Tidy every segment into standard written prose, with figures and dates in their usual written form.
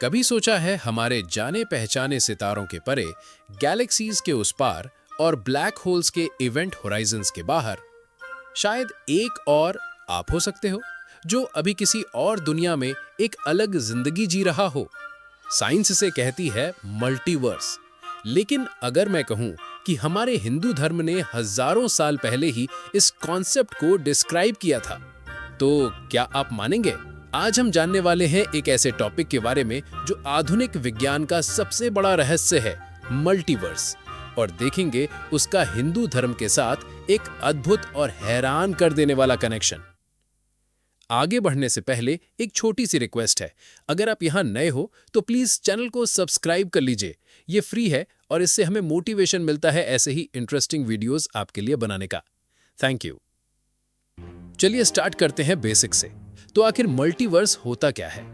कभी सोचा है हमारे जाने पहचाने सितारों के परे, गैलेक्सीज के उस पार और ब्लैक होल्स के इवेंट होराइजन्स के बाहर शायद एक और आप हो सकते हो जो अभी किसी और दुनिया में एक अलग जिंदगी जी रहा हो। साइंस इसे कहती है मल्टीवर्स। लेकिन अगर मैं कहूं कि हमारे हिंदू धर्म ने हजारों साल पहले ही इस कॉन्सेप्ट को डिस्क्राइब किया था, तो क्या आप मानेंगे? आज हम जानने वाले हैं एक ऐसे टॉपिक के बारे में जो आधुनिक विज्ञान का सबसे बड़ा रहस्य है, मल्टीवर्स, और देखेंगे उसका हिंदू धर्म के साथ एक अद्भुत और हैरान कर देने वाला कनेक्शन। आगे बढ़ने से पहले एक छोटी सी रिक्वेस्ट है, अगर आप यहाँ नए हो तो प्लीज चैनल को सब्सक्राइब कर लीजिए। ये फ्री है और इससे हमें मोटिवेशन मिलता है ऐसे ही इंटरेस्टिंग वीडियोस आपके लिए बनाने का। Thank you. चलिए स्टार्ट करते हैं बेसिक से। तो आखिर मल्टीवर्स होता क्या है?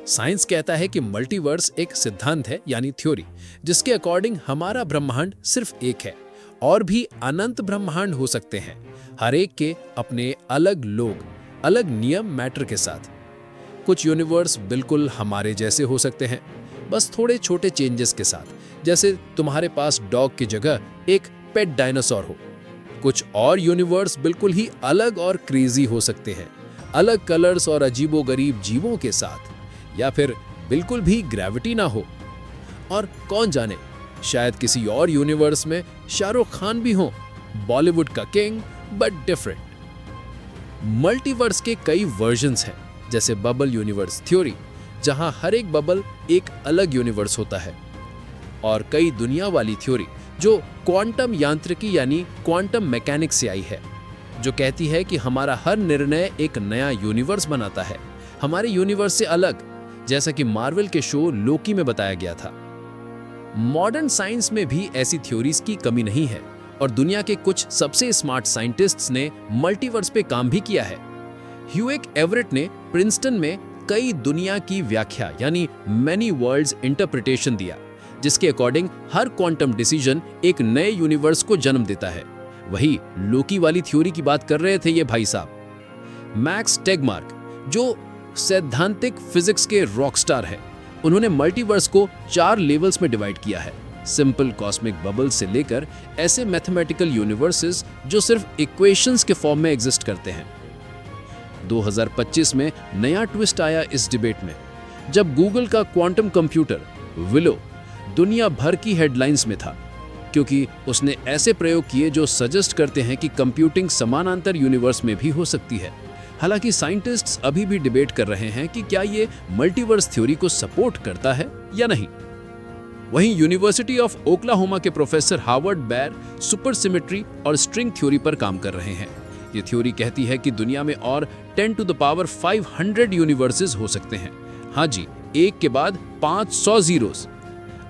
साइंस कहता है कि मल्टीवर्स एक सिद्धांत है, यानी थ्योरी, जिसके अकॉर्डिंग हमारा ब्रह्मांड सिर्फ एक है और भी अनंत ब्रह्मांड हो सकते हैं, हर एक के अपने अलग लोग, अलग नियम मैटर के साथ। कुछ यूनिवर्स बिल्कुल हमारे जैसे हो सकते हैं, बस थोड़े छोटे चेंजेस के साथ, जैसे तुम्हारे पास डॉग की जगह एक पेट डायनासोर हो। कुछ और यूनिवर्स बिल्कुल ही अलग और क्रेजी हो सकते हैं, अलग कलर्स और अजीबोगरीब जीवों के साथ, या फिर बिल्कुल भी ग्रेविटी ना हो। और कौन जाने, शायद किसी और यूनिवर्स में शाहरुख खान भी हो, बॉलीवुड का किंग बट डिफरेंट। मल्टीवर्स के कई वर्जन्स हैं, जैसे बबल यूनिवर्स थ्योरी, जहां हर एक बबल एक अलग यूनिवर्स होता है, और कई दुनिया वाली थ्योरी जो क्वांटम यांत्रिकी यानी क्वांटम मैकेनिक्स से आई है, जो कहती है कि हमारा हर निर्णय एक नया यूनिवर्स बनाता है, हमारे यूनिवर्स से अलग, जैसा कि मार्वल के शो लोकी में बताया गया था। मॉडर्न साइंस में भी ऐसी थ्योरीज की कमी नहीं है, और दुनिया के कुछ सबसे स्मार्ट साइंटिस्ट्स ने मल्टीवर्स पे काम भी किया है। ह्यूएक एवरेट ने प्रिंसटन में कई दुनिया की व्याख्या यानी मैनी वर्ल्ड्स इंटरप्रिटेशन दिया, जिसके अकॉर्डिंग हर क्वांटम डिसीजन एक नए यूनिवर्स को जन्म देता है। वही लोकी वाली थ्योरी की बात कर रहे थे ये भाई साहब। मैक्स टेगमार्क, जो सैद्धांतिक फिजिक्स के रॉकस्टार है, उन्होंने मल्टीवर्स को 4 लेवल्स में डिवाइड किया है, सिंपल कॉस्मिक बबल से लेकर ऐसे मैथमेटिकल यूनिवर्सेस जो सिर्फ इक्वेशंस के फॉर्म में एग्जिस्ट करते हैं। 2025 में नया ट्विस्ट आया इस डिबेट में, जब गूगल का क्वांटम कंप्यूटर विलो दुनिया भर की हेडलाइंस में था, क्योंकि उसने ऐसे प्रयोग किए जो सजेस्ट करते हैं कि कंप्यूटिंग समानांतर यूनिवर्स में भी हो सकती है। हालांकि साइंटिस्ट्स अभी भी डिबेट कर रहे हैं कि क्या ये मल्टीवर्स थ्योरी को सपोर्ट करता है या नहीं। वहीं यूनिवर्सिटी ऑफ ओक्लाहोमा के प्रोफेसर हार्वर्ड बैर सुपर सिमेट्री और स्ट्रिंग थ्योरी पर काम कर रहे हैं। ये थ्योरी कहती है कि दुनिया में और 10 to the power 500 यूनिवर्सेस हो सकते हैं। हाँ जी, एक के बाद 500 जीरोस।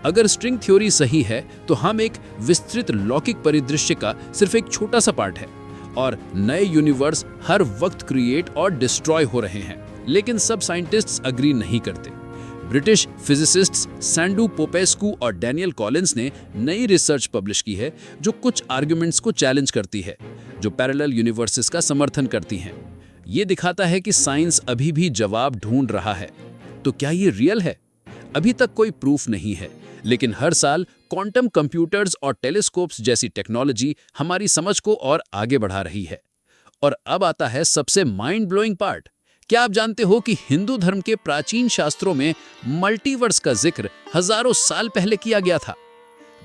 अगर स्ट्रिंग थ्योरी सही है तो हम एक विस्तृत लौकिक परिदृश्य का सिर्फ एक छोटा सा पार्ट है, और नए यूनिवर्स हर वक्त क्रिएट और डिस्ट्रॉय हो रहे हैं। लेकिन सब साइंटिस्ट्स अग्री नहीं करते। ब्रिटिश फिजिसिस्ट्स सैंडू पोपेस्कू और डैनियल कॉलिंस ने नई रिसर्च पब्लिश की है जो कुछ आर्गुमेंट्स को चैलेंज करती है, जो पैरेलल यूनिवर्सेस का समर्थन करती हैं। ये दिखाता है कि साइंस अभी भी जवाब ढूंढ रहा है। तो क्या ये रियल है? अभी तक कोई प्रूफ नहीं है, लेकिन हर साल क्वांटम कंप्यूटर्स और टेलीस्कोप्स जैसी टेक्नोलॉजी हमारी समझ को और आगे बढ़ा रही है। और अब आता है सबसे माइंड ब्लोइंग पार्ट। क्या आप जानते हो कि हिंदू धर्म के प्राचीन शास्त्रों में मल्टीवर्स का जिक्र हजारों साल पहले किया गया था?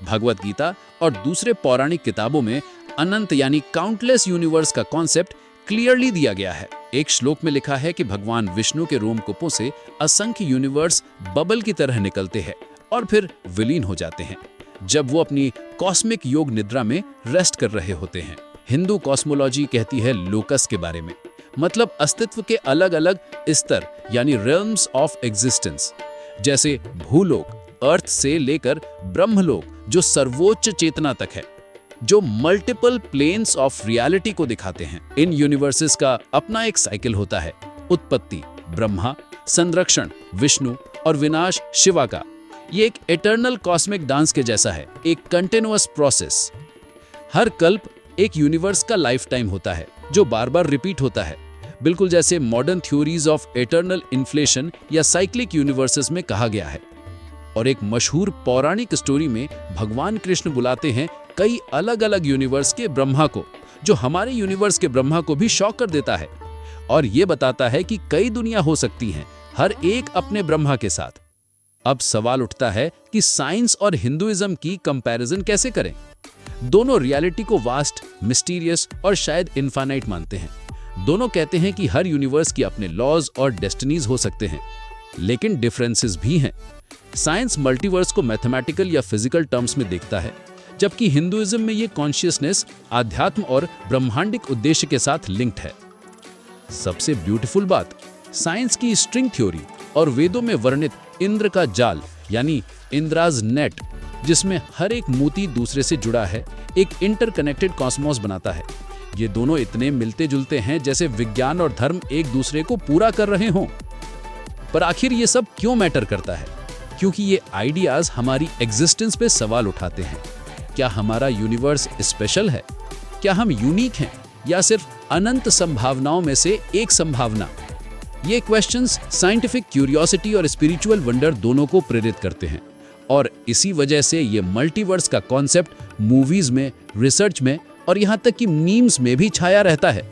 भगवत गीता और दूसरे पौराणिक किताबों में अनंत यानी काउंटलेस यूनिवर्स का कॉन्सेप्ट क्लियरली दिया गया है। एक श्लोक में लिखा है कि भगवान विष्णु के रोमकूपों से असंख्य यूनिवर्स बबल की तरह निकलते हैं और फिर विलीन हो जाते हैं, जब वो अपनी कॉस्मिक योग निद्रा में रेस्ट कर रहे होते हैं। हिंदू कॉस्मोलॉजी कहती है लोकस के बारे में, मतलब अस्तित्व के अलग अलग स्तर यानी रियल्म्स ऑफ एग्जिस्टेंस, जैसे भूलोक अर्थ से लेकर ब्रह्मलोक जो सर्वोच्च चेतना तक है, जो मल्टीपल प्लेन्स ऑफ रियलिटी को दिखाते हैं। इन यूनिवर्सेस का अपना एक साइकिल होता है, उत्पत्ति ब्रह्मा, संरक्षण विष्णु और विनाश शिवा का। ये एक एटर्नल कॉस्मिक डांस के जैसा है, एक कंटिन्यूअस प्रोसेस। हर कल्प एक यूनिवर्स का लाइफ टाइम होता है जो बार बार रिपीट होता है। बिल्कुल जैसे modern theories of eternal inflation या साइक्लिक यूनिवर्सेस में कहा गया है। और एक मशहूर पौराणिक स्टोरी में भगवान कृष्ण बुलाते हैं कई अलग अलग यूनिवर्स के ब्रह्मा को, जो हमारे यूनिवर्स के ब्रह्मा को भी शॉक कर देता है और ये बताता है कि कई दुनिया हो सकती हैं, हर एक अपने ब्रह्मा के साथ। अब सवाल उठता है कि साइंस और हिंदुइज्म की कंपैरिजन कैसे करें। दोनों रियलिटी को वास्ट, मिस्टीरियस और शायद इनफाइनाइट मानते हैं। दोनों कहते हैं कि हर यूनिवर्स की अपने लॉज और डेस्टिनीज हो सकते हैं, लेकिन डिफरेंसेस भी हैं। साइंस मल्टीवर्स को मैथमेटिकल या फिजिकल टर्म्स में देखता है, जबकि हिंदुइज्म में ये कॉन्शियसनेस, आध्यात्म और ब्रह्मांडिक उद्देश्य के साथ लिंक्ड है। सबसे ब्यूटीफुल बात, साइंस की स्ट्रिंग थ्योरी और वेदों में वर्णित इंद्र का जाल यानी इंद्राज नेट, जिसमें हर एक मोती दूसरे से जुड़ा है, एक इंटरकनेक्टेड कॉस्मोस बनाता है। ये दोनों इतने मिलते जुलते हैं जैसे विज्ञान और धर्म एक दूसरे को पूरा कर रहे हों। पर आखिर ये सब क्यों मैटर करता है? क्योंकि ये आइडियाज हमारी एग्जिस्टेंस पे सवाल उठाते हैं। क्या हमारा यूनिवर्स स्पेशल है? क्या हम यूनिक हैं या सिर्फ अनंत संभावनाओं में से एक संभावना? ये क्वेश्चंस साइंटिफिक क्यूरियोसिटी और स्पिरिचुअल वंडर दोनों को प्रेरित करते हैं, और इसी वजह से ये मल्टीवर्स का कॉन्सेप्ट मूवीज में, रिसर्च में और यहाँ तक कि मीम्स में भी छाया रहता है।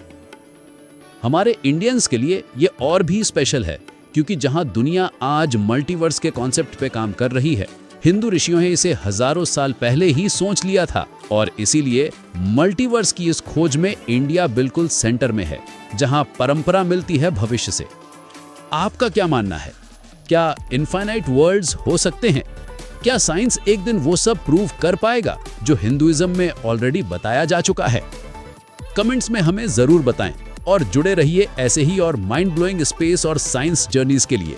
हमारे इंडियंस के लिए ये और भी स्पेशल है, क्योंकि जहाँ दुनिया आज मल्टीवर्स के कॉन्सेप्ट पे काम कर रही है, हिंदू ऋषियों ने इसे हजारों साल पहले ही सोच लिया था, और इसीलिए मल्टीवर्स की इस खोज में इंडिया बिल्कुल सेंटर में है, जहां परंपरा मिलती है भविष्य से। आपका क्या मानना है? क्या इनफाइनाइट वर्ल्ड्स हो सकते हैं? क्या साइंस एक दिन वो सब प्रूव कर पाएगा जो हिंदुइज्म में ऑलरेडी बताया जा चुका है? कमेंट्स में हमें जरूर बताएं और जुड़े रहिए ऐसे ही और माइंड ब्लोइंग स्पेस और साइंस जर्नीज के लिए।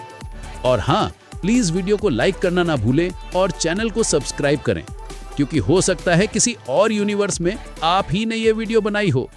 और हाँ, प्लीज वीडियो को लाइक करना ना भूलें और चैनल को सब्सक्राइब करें, क्योंकि हो सकता है किसी और यूनिवर्स में आप ही ने ये वीडियो बनाई हो।